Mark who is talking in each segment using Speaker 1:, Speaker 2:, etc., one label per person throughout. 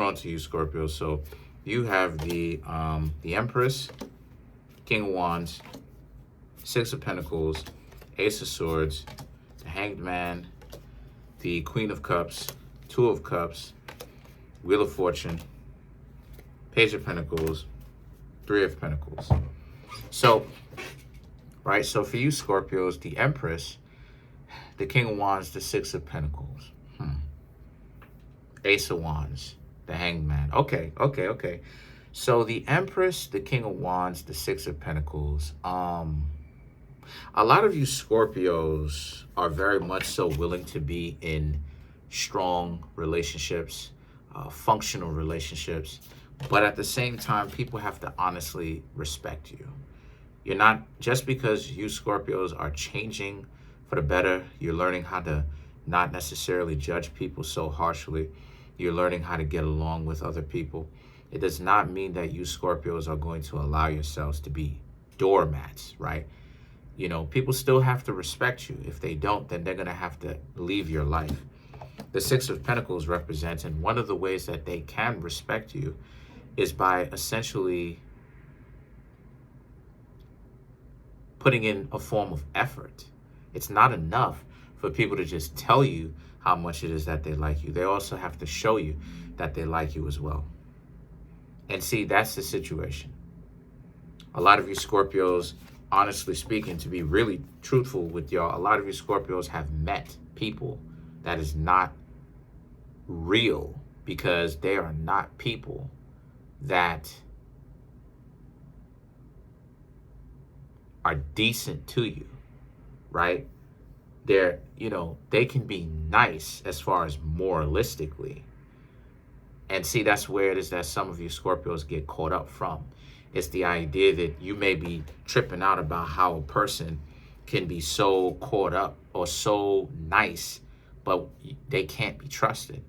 Speaker 1: on to you, Scorpio. So you have the Empress, King of Wands, Six of Pentacles, Ace of Swords, the Hanged Man, the Queen of Cups, Two of Cups, Wheel of Fortune, Page of Pentacles, Three of Pentacles. So, right, so for you, Scorpios, the Empress, the King of Wands, the Six of Pentacles, Ace of Wands, the Hanged Man. Okay. So the Empress, the King of Wands, the Six of Pentacles. A lot of you Scorpios are very much so willing to be in strong relationships, functional relationships, but at the same time, people have to honestly respect you. You're not, just because you Scorpios are changing for the better, you're learning how to not necessarily judge people so harshly. You're learning how to get along with other people. It does not mean that you Scorpios are going to allow yourselves to be doormats, right? You know, people still have to respect you. If they don't, then they're going to have to leave your life. The Six of Pentacles represents, and one of the ways that they can respect you is by essentially putting in a form of effort. It's not enough for people to just tell you how much it is that they like you. They also have to show you that they like you as well. And see, that's the situation. A lot of you Scorpios, honestly speaking, to be really truthful with y'all, a lot of you Scorpios have met people that is not real, because they are not people that are decent to you, right? They're, you know, they can be nice as far as moralistically. And see, that's where it is that some of you Scorpios get caught up from. It's the idea that you may be tripping out about how a person can be so caught up or so nice, but they can't be trusted.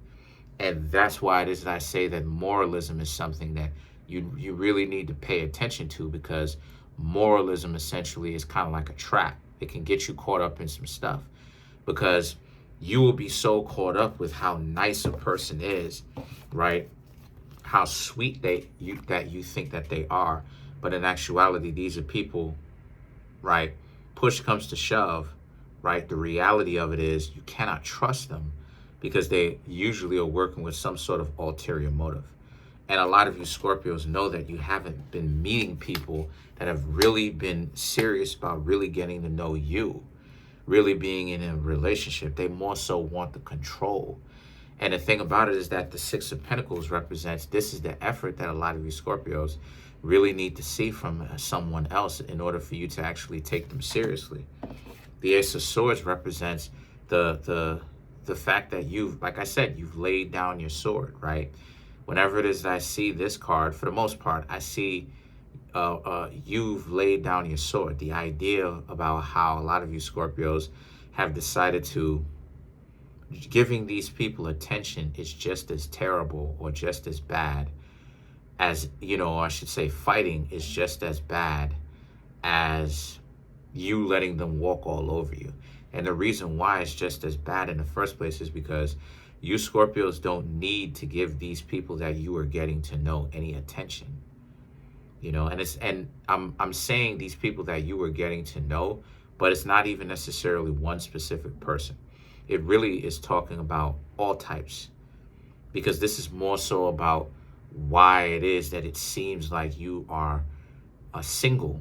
Speaker 1: And that's why it is that I say that moralism is something that you really need to pay attention to, because moralism essentially is kind of like a trap. It can get you caught up in some stuff, because you will be so caught up with how nice a person is, right? How sweet that you think that they are. But in actuality, these are people, right? Push comes to shove, right? The reality of it is you cannot trust them, because they usually are working with some sort of ulterior motive. And a lot of you Scorpios know that you haven't been meeting people that have really been serious about really getting to know you, really being in a relationship. They more so want the control. And the thing about it is that the Six of Pentacles represents, this is the effort that a lot of you Scorpios really need to see from someone else in order for you to actually take them seriously. The Ace of Swords represents the fact that you've, like I said, you've laid down your sword, right? Whenever it is that I see this card, for the most part, I see you've laid down your sword. The idea about how a lot of you Scorpios have decided to giving these people attention is just as terrible or just as bad as, you know, I should say fighting is just as bad as you letting them walk all over you. And the reason why it's just as bad in the first place is because you Scorpios don't need to give these people that you are getting to know any attention. You know, and I'm saying these people that you are getting to know, but it's not even necessarily one specific person. It really is talking about all types, because this is more so about why it is that it seems like you are a single.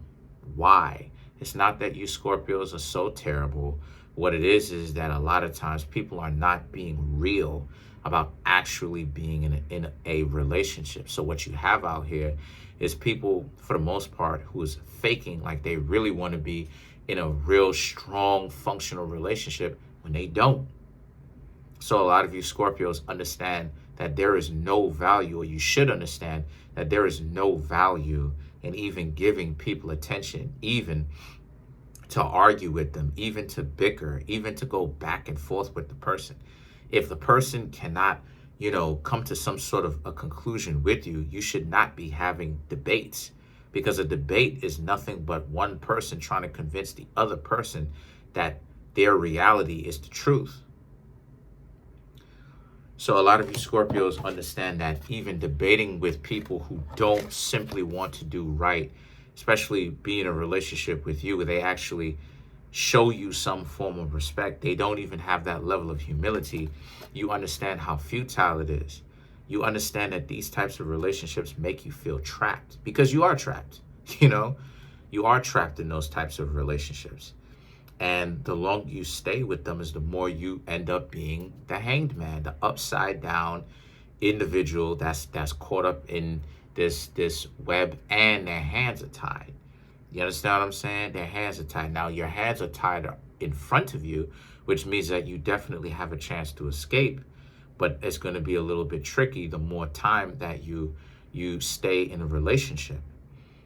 Speaker 1: Why? It's not that you Scorpios are so terrible. What it is that a lot of times people are not being real about actually being in a relationship. So what you have out here is people, for the most part, who is faking like they really want to be in a real strong, functional relationship when they don't. So a lot of you Scorpios understand that there is no value, or you should understand that there is no value in even giving people attention, even to argue with them, even to bicker, even to go back and forth with the person. If the person cannot, you know, come to some sort of a conclusion with you, you should not be having debates, because a debate is nothing but one person trying to convince the other person that their reality is the truth. So a lot of you Scorpios understand that even debating with people who don't simply want to do right, especially be in a relationship with you, where they actually show you some form of respect, they don't even have that level of humility. You understand how futile it is. You understand that these types of relationships make you feel trapped, because you are trapped. You know, you are trapped in those types of relationships. And the longer you stay with them is the more you end up being the hanged man, the upside down individual that's caught up in this web, and their hands are tied. You understand what I'm saying? Their hands are tied. Now your hands are tied in front of you, which means that you definitely have a chance to escape, but it's going to be a little bit tricky the more time that you stay in a relationship.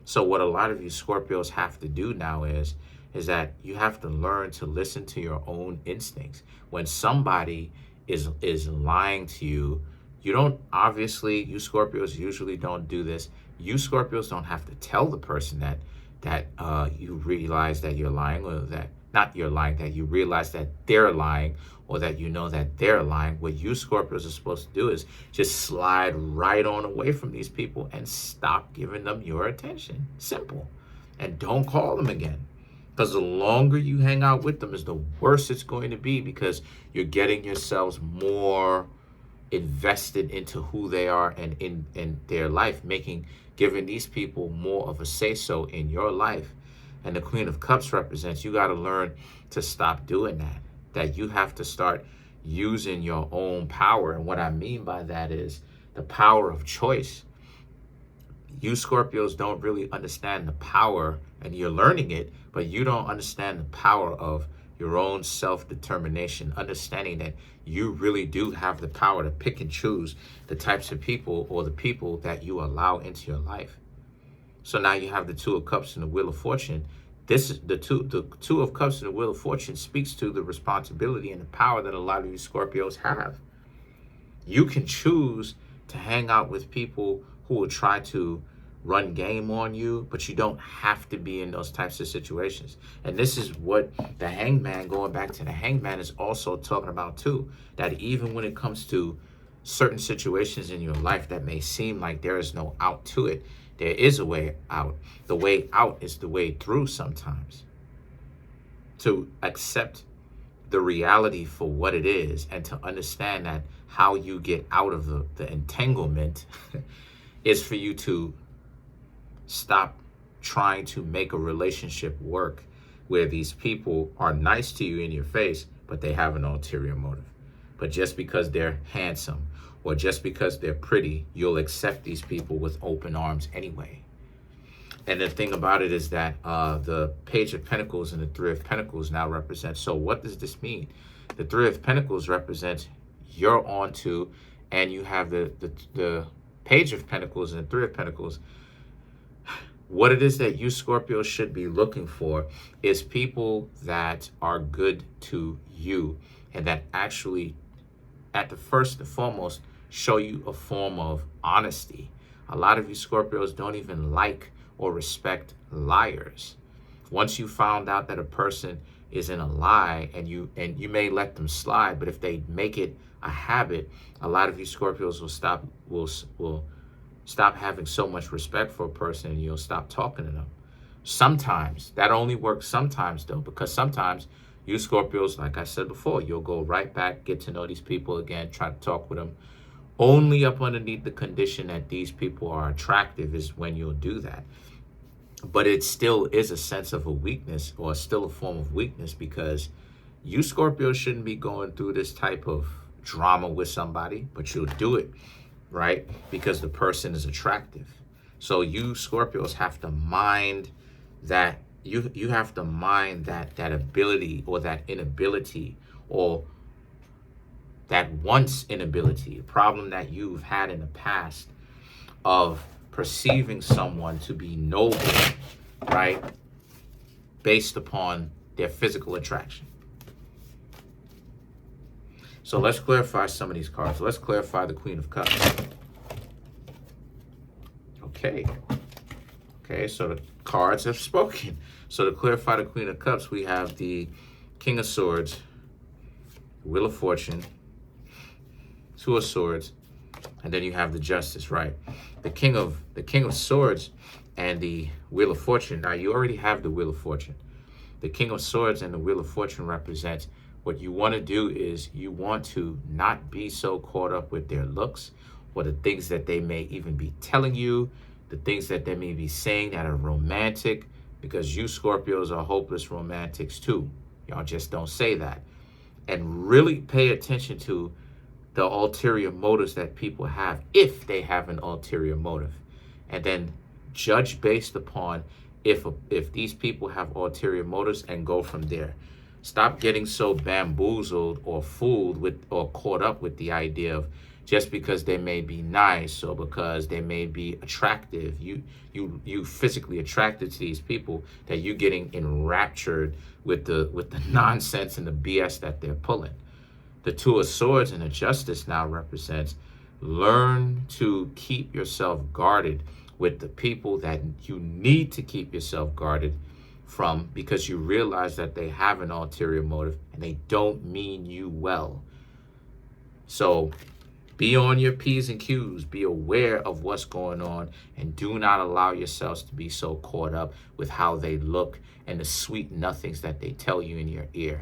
Speaker 1: So what a lot of you Scorpios have to do now is that you have to learn to listen to your own instincts. When somebody is lying to you, you don't, obviously, you Scorpios usually don't do this. You Scorpios don't have to tell the person that you realize that you're lying, or that, not you're lying, that you realize that they're lying, or that you know that they're lying. What you Scorpios are supposed to do is just slide right on away from these people and stop giving them your attention. Simple. And don't call them again. Because the longer you hang out with them is the worse it's going to be, because you're getting yourselves more invested into who they are and in their life, giving these people more of a say-so in your life. And the Queen of Cups represents, you got to learn to stop doing that you have to start using your own power. And what I mean by that is the power of choice. You Scorpios don't really understand the power, and you're learning it, but you don't understand the power of your own self-determination, understanding that you really do have the power to pick and choose the types of people, or the people that you allow into your life. So now you have the Two of Cups and the Wheel of Fortune. This is the two of Cups and the Wheel of Fortune speaks to the responsibility and the power that a lot of you Scorpios have. You can choose to hang out with people who will try to run game on you, but you don't have to be in those types of situations. And this is what the Hangman, going back to the Hangman, is also talking about too, that even when it comes to certain situations in your life that may seem like there is no out to it, there is a way out. The way out is the way through sometimes. To accept the reality for what it is, and to understand that how you get out of the entanglement is for you to stop trying to make a relationship work where these people are nice to you in your face, but they have an ulterior motive. But just because they're handsome, or just because they're pretty, you'll accept these people with open arms anyway. And the thing about it is that the Page of Pentacles and the Three of Pentacles now represent. So what does this mean? The Three of Pentacles represents you're on to, and you have the Page of Pentacles and the Three of Pentacles. What it is that you Scorpios should be looking for is people that are good to you, and that actually, at the first and foremost, show you a form of honesty. A lot of you Scorpios don't even like or respect liars. Once you found out that a person is in a lie, and you may let them slide, but if they make it a habit, a lot of you Scorpios will stop having so much respect for a person, and you'll stop talking to them. Sometimes that only works sometimes though, because sometimes you Scorpios, like I said before, you'll go right back, get to know these people again, try to talk with them. Only up underneath the condition that these people are attractive is when you'll do that. But it still is a sense of a weakness, or still a form of weakness, because you Scorpios shouldn't be going through this type of drama with somebody, but you'll do it, right? Because the person is attractive. So you Scorpios have to mind that, you have to mind that ability, or that inability, or that once inability, a problem that you've had in the past of perceiving someone to be noble, right? Based upon their physical attraction. So let's clarify some of these cards. Let's clarify the Queen of Cups. Okay, so the cards have spoken. So to clarify the Queen of Cups, we have the King of Swords, Wheel of Fortune, Two of Swords, and then you have the Justice, right? The King of Swords and the Wheel of Fortune. Now you already have the Wheel of Fortune. The King of Swords and the Wheel of Fortune represents what you want to do is you want to not be so caught up with their looks or the things that they may even be telling you, the things that they may be saying that are romantic, because you Scorpios are hopeless romantics too. Y'all just don't say that. And really pay attention to the ulterior motives that people have, if they have an ulterior motive. And then judge based upon if these people have ulterior motives and go from there. Stop getting so bamboozled or fooled with or caught up with the idea of just because they may be nice or because they may be attractive, you physically attracted to these people, that you getting enraptured with the nonsense and the BS that they're pulling. The Two of Swords and the Justice now represents learn to keep yourself guarded with the people that you need to keep yourself guarded from, because you realize that they have an ulterior motive and they don't mean you well. So be on your P's and Q's, be aware of what's going on, and do not allow yourselves to be so caught up with how they look and the sweet nothings that they tell you in your ear.